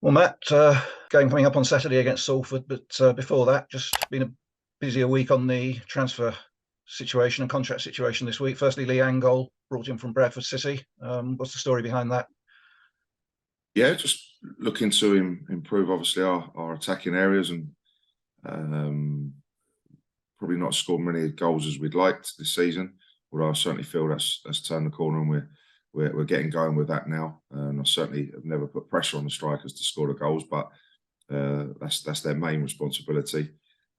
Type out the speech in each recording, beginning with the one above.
Well, Matt, game coming up on Saturday against Salford, but before that, just been a busier week on the transfer situation and contract situation this week. Firstly, Lee Angol brought in from Bradford City. What's the story behind that? Yeah, just looking to improve obviously our attacking areas and um, probably not scored many goals as we'd liked this season. Although I certainly feel that's turned the corner and we're getting going with that now. And I certainly have never put pressure on the strikers to score the goals, but that's their main responsibility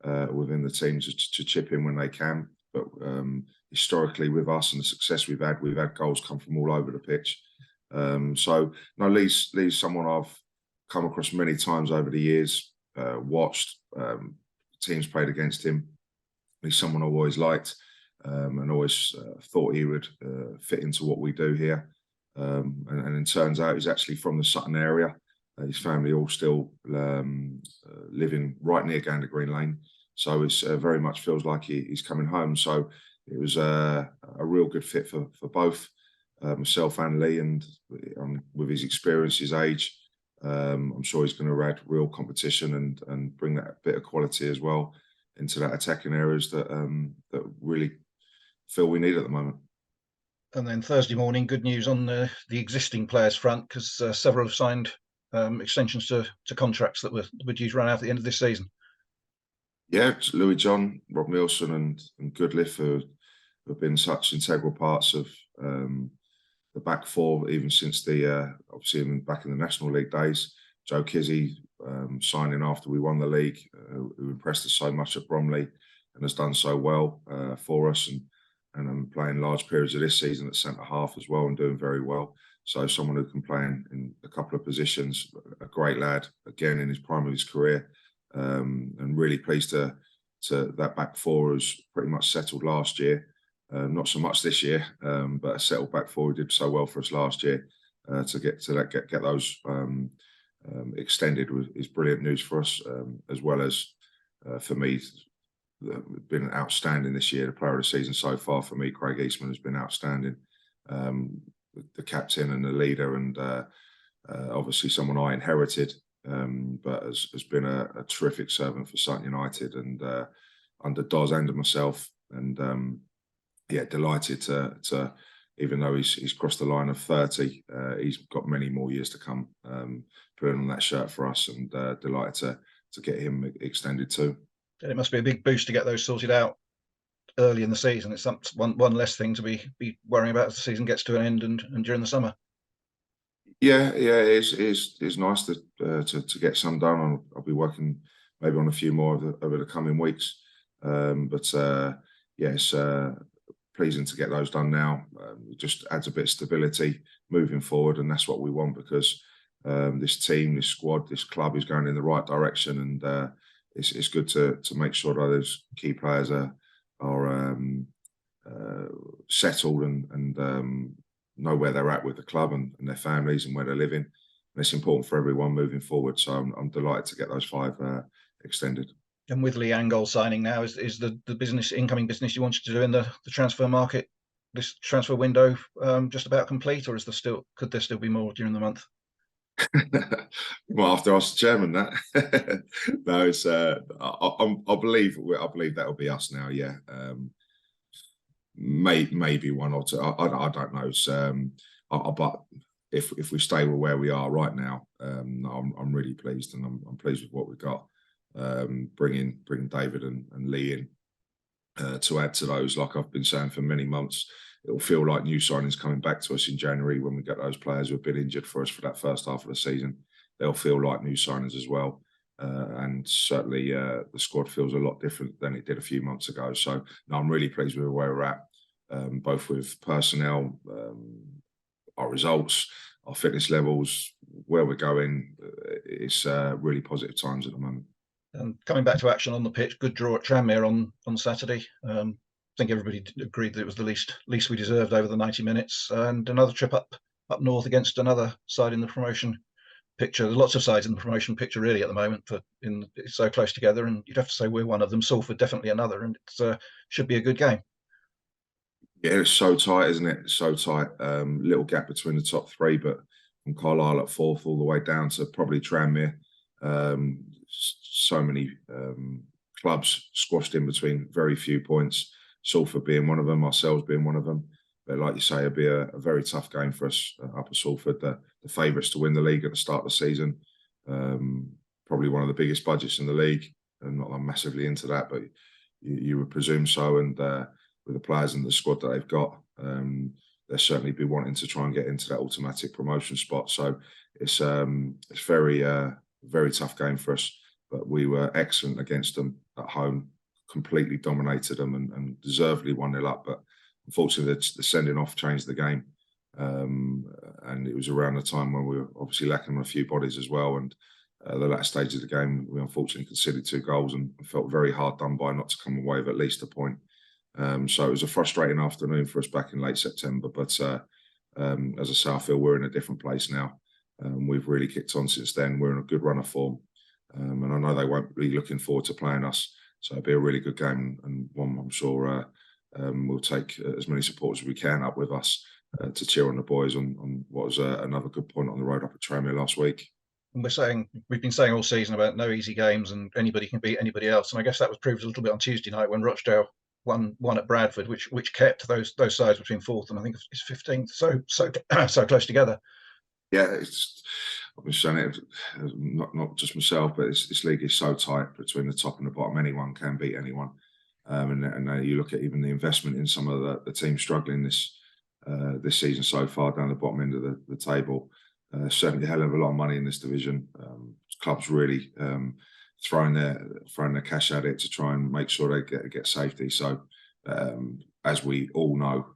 within the team to chip in when they can. But historically, with us and the success we've had goals come from all over the pitch. So no, Lee's someone I've come across many times over the years, watched teams played against him. He's someone I've always liked and always thought he would fit into what we do here. And it turns out he's actually from the Sutton area. His family all still living right near Gander Green Lane. So it very much feels like he's coming home. So it was a real good fit for both myself and Lee. And with his experience, his age, I'm sure he's going to add real competition and bring that bit of quality as well into that attacking areas that really feel we need at the moment. And then Thursday morning, good news on the existing players front, because several have signed extensions to contracts that were due to run out at the end of this season. Yeah, Louis John, Rob Nielsen and Goodliff have been such integral parts of the back four, even since obviously back in the National League days. Joe Kizzy signing after we won the league, who impressed us so much at Bromley and has done so well for us, and playing large periods of this season at centre half as well and doing very well. So someone who can play in a couple of positions, a great lad, again in his prime of his career, and really pleased to that back four has pretty much settled last year. Not so much this year, but a settled back four who did so well for us last year. To get those extended is brilliant news for us, as well as for me, been outstanding this year. The player of the season so far for me, Craig Eastman, has been outstanding. The captain and the leader, and obviously someone I inherited, but has been a terrific servant for Sutton United and under Doz and myself. And yeah, delighted to even though he's crossed the line of 30, he's got many more years to come putting on that shirt for us, and delighted to get him extended too. And it must be a big boost to get those sorted out early in the season. It's one less thing to be worrying about as the season gets to an end and during the summer. Yeah, it is nice to get some done. I'll be working maybe on a few more over the coming weeks, but yeah, it's pleasing to get those done now. It just adds a bit of stability moving forward, and that's what we want, because this team, this squad, this club is going in the right direction, and it's good to make sure that those key players are settled and know where they're at with the club and their families and where they're living. And it's important for everyone moving forward. So I'm delighted to get those 5 extended. And with Lee Angol signing now, is the incoming business you wanted to do in the transfer market, this transfer window, just about complete, or could there still be more during the month? Well, after ask the chairman that. No, it's I believe that'll be us now. Yeah, maybe one or two. I don't know. But if we stay where we are right now, I'm really pleased, and I'm pleased with what we've got. Bringing David and Lee in to add to those, like I've been saying for many months. It'll feel like new signings coming back to us in January when we get those players who have been injured for us for that first half of the season. They'll feel like new signings as well. And certainly the squad feels a lot different than it did a few months ago. So no, I'm really pleased with where we're at, both with personnel, our results, our fitness levels, where we're going. It's really positive times at the moment. And coming back to action on the pitch, good draw at Tranmere on Saturday. I think everybody agreed that it was the least we deserved over the 90 minutes. And another trip up north against another side in the promotion picture. There's lots of sides in the promotion picture really at the moment, it's so close together, and you'd have to say we're one of them. Salford definitely another, and it should be a good game. Yeah, it's so tight, isn't it? It's so tight. Little gap between the top 3, but Carlisle at 4th all the way down to probably Tranmere. So many clubs squashed in between very few points. Salford being one of them, ourselves being one of them. But like you say, it'll be a very tough game for us up at Salford. The favourites to win the league at the start of the season. Probably one of the biggest budgets in the league. I'm not massively into that, but you would presume so. And with the players and the squad that they've got, they'll certainly be wanting to try and get into that automatic promotion spot. So it's very very tough game for us. But we were excellent against them at home, completely dominated them and deservedly 1-0 up. But unfortunately, the sending off changed the game. And it was around the time when we were obviously lacking on a few bodies as well. And the latter stage of the game, we unfortunately conceded 2 goals and felt very hard done by not to come away with at least a point. So it was a frustrating afternoon for us back in late September. But as I say, I feel we're in a different place now. We've really kicked on since then. We're in a good run of form. And I know they won't be looking forward to playing us. So it'll be a really good game and one I'm sure we'll take as many supporters as we can up with us to cheer on the boys on what was another good point on the road up at Tranmere last week. And we've been saying all season about no easy games and anybody can beat anybody else. And I guess that was proved a little bit on Tuesday night when Rochdale won at Bradford, which kept those sides between 4th and I think it's 15th so close together. Yeah, I've been saying it, not just myself, but this league is so tight between the top and the bottom. Anyone can beat anyone. And you look at even the investment in some of the teams struggling this season so far down the bottom end of the table. Certainly a hell of a lot of money in this division. Clubs really throwing their cash at it to try and make sure they get safety. So as we all know,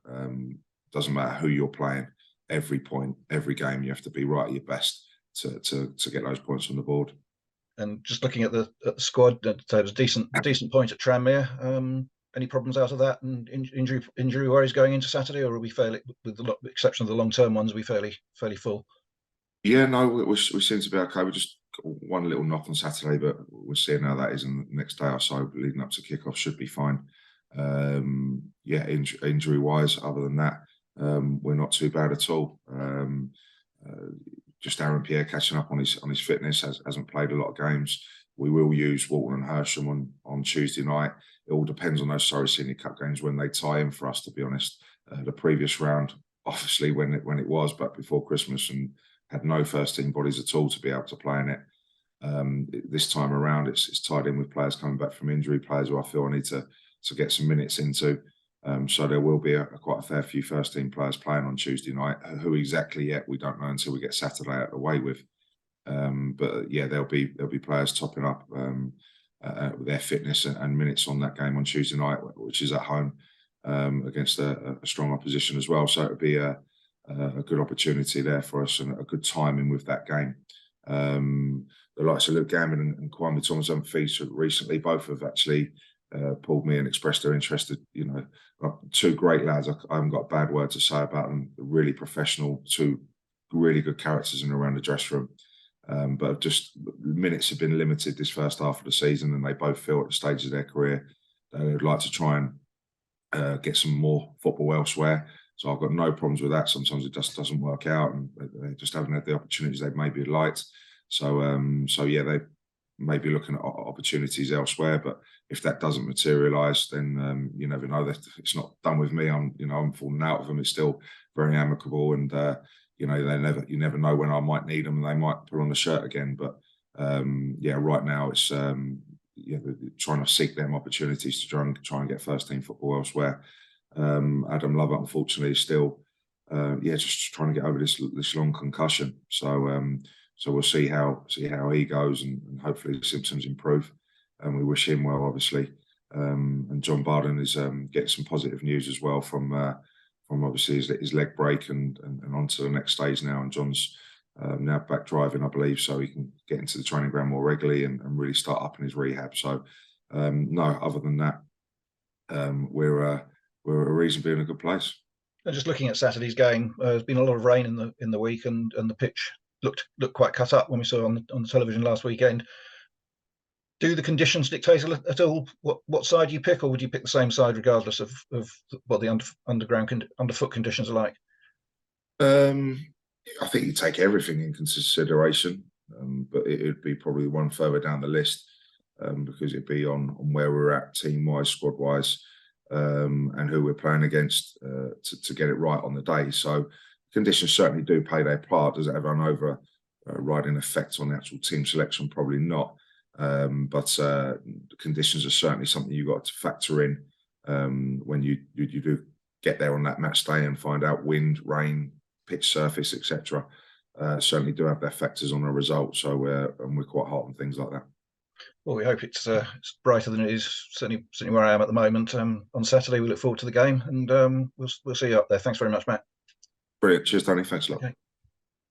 doesn't matter who you're playing. Every point, every game, you have to be right at your best to get those points on the board. And just looking at the squad, there was a decent point at Tranmere. Any problems out of that and injury worries going into Saturday, or are we fairly, with the exception of the long-term ones, are we fairly full? Yeah, no, we seem to be okay. We just got one little knock on Saturday, but we're seeing how that is in the next day or so leading up to kickoff. Should be fine. Yeah, injury-wise, other than that, we're not too bad at all. Just Aaron Pierre catching up on his fitness, hasn't played a lot of games. We will use Walton and Hersham on Tuesday night. It all depends on those Surrey Senior Cup games when they tie in for us, to be honest. The previous round, obviously, when it was, but before Christmas, and had no first team bodies at all to be able to play in it. This time around, it's tied in with players coming back from injury, players who I feel I need to get some minutes into. So there will be quite a fair few first team players playing on Tuesday night. Who exactly yet, we don't know until we get Saturday out of the way with. But yeah, there'll be players topping up with their fitness and minutes on that game on Tuesday night, which is at home against a strong opposition as well. So it'll be a good opportunity there for us and a good timing with that game. The likes of Luke Gammon and Kwame Thomas haven't featured recently. Both have actually pulled me and expressed their interest. You know, 2 great lads. I haven't got a bad word to say about them. Really professional, 2 really good characters in and around the dressing room. But just minutes have been limited this first half of the season, and they both feel at the stage of their career they would like to try and get some more football elsewhere. So I've got no problems with that. Sometimes it just doesn't work out, and they just haven't had the opportunities they maybe liked. So yeah, they may be looking at opportunities elsewhere. But if that doesn't materialise, then you never know. That it's not done with me. I'm falling out of them. It's still very amicable, and you never know when I might need them, and they might put on the shirt again. But yeah, right now it's trying to seek them opportunities to try and get first team football elsewhere. Adam Lovett, unfortunately, is still just trying to get over this long concussion. So we'll see how he goes, and hopefully the symptoms improve. And we wish him well, obviously. And John Barden is getting some positive news as well from obviously his leg break and on to the next stage now. And John's now back driving, I believe, so he can get into the training ground more regularly and really start up in his rehab. So no, other than that, we're reasonably in a good place. And just looking at Saturday's game, there's been a lot of rain in the week, and the pitch looked quite cut up when we saw on the television last weekend. Do the conditions dictate at all what side you pick, or would you pick the same side regardless of what the underfoot conditions are like? I think you take everything in consideration, but it'd be probably one further down the list, because it'd be on where we're at team-wise, squad-wise, and who we're playing against, to get it right on the day. So conditions certainly do play their part. Does it have an overriding effect on the actual team selection? Probably not. But conditions are certainly something you've got to factor in when you do get there on that match day and find out wind, rain, pitch surface, etc. Certainly do have their factors on a result. So and we're quite hot on things like that. Well, we hope it's brighter than it is. Certainly where I am at the moment. On Saturday, we look forward to the game, and we'll see you up there. Thanks very much, Matt. Brilliant. Cheers, Danny. Thanks a lot. Okay.